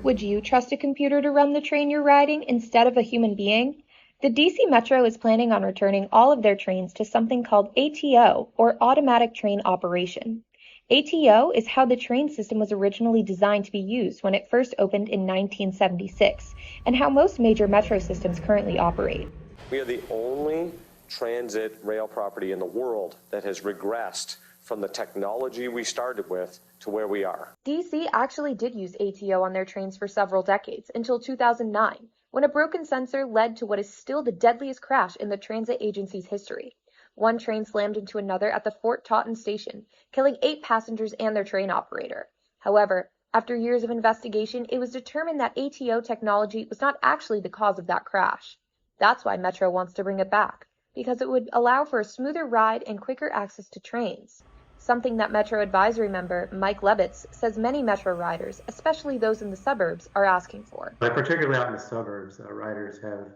Would you trust a computer to run the train you're riding instead of a human being? The DC Metro is planning on returning all of their trains to something called ATO, or Automatic Train Operation. ATO is how the train system was originally designed to be used when it first opened in 1976, and how most major metro systems currently operate. We are the only transit rail property in the world that has regressed from the technology we started with to where we are. DC actually did use ATO on their trains for several decades, until 2009, when a broken sensor led to what is still the deadliest crash in the transit agency's history. One train slammed into another at the Fort Totten station, killing 8 passengers and their train operator. However, after years of investigation, it was determined that ATO technology was not actually the cause of that crash. That's why Metro wants to bring it back, because it would allow for a smoother ride and quicker access to trains. Something that Metro Advisory member Mike Lebitz says many Metro riders, especially those in the suburbs, are asking for. But particularly out in the suburbs, riders have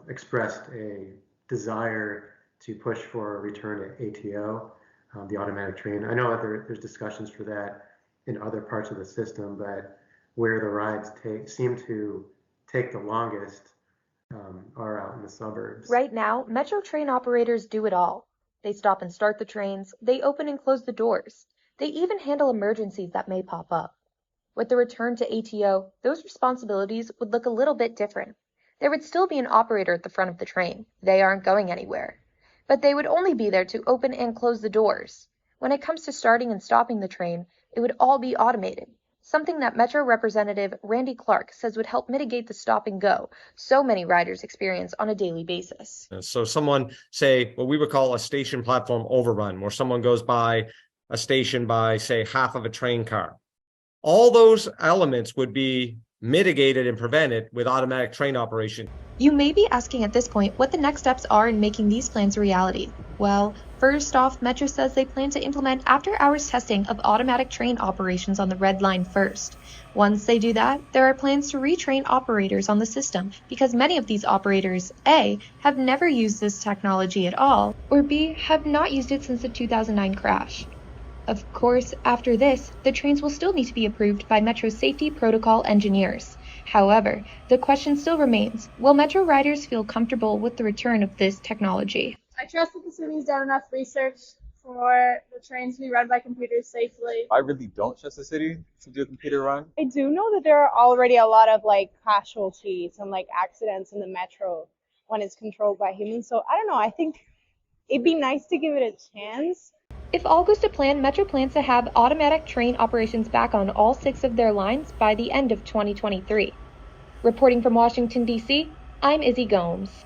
expressed a desire to push for a return to ATO, the automatic train. I know that there's discussions for that in other parts of the system, but where the rides seem to take the longest are out in the suburbs. Right now, Metro train operators do it all. They stop and start the trains, they open and close the doors. They even handle emergencies that may pop up. With the return to ATO, those responsibilities would look a little bit different. There would still be an operator at the front of the train. They aren't going anywhere. But they would only be there to open and close the doors. When it comes to starting and stopping the train, it would all be automated. Something that Metro Representative Randy Clark says would help mitigate the stop and go so many riders experience on a daily basis. So someone, say, what we would call a station platform overrun, where someone goes by a station by, say, half of a train car. All those elements would be mitigated and prevented with automatic train operation. You may be asking at this point what the next steps are in making these plans a reality. Well, first off, Metro says they plan to implement after-hours testing of automatic train operations on the Red Line first. Once they do that, there are plans to retrain operators on the system because many of these operators, A, have never used this technology at all, or B, have not used it since the 2009 crash. Of course, after this, the trains will still need to be approved by Metro's safety protocol engineers. However, the question still remains, will Metro riders feel comfortable with the return of this technology? I trust that the city's done enough research for the trains to be run by computers safely. I really don't trust the city to do a computer run. I do know that there are already a lot of casualties and accidents in the metro when it's controlled by humans. So I don't know, I think it'd be nice to give it a chance. If all goes to plan, Metro plans to have automatic train operations back on all 6 of their lines by the end of 2023. Reporting from Washington, D.C., I'm Izzy Gomes.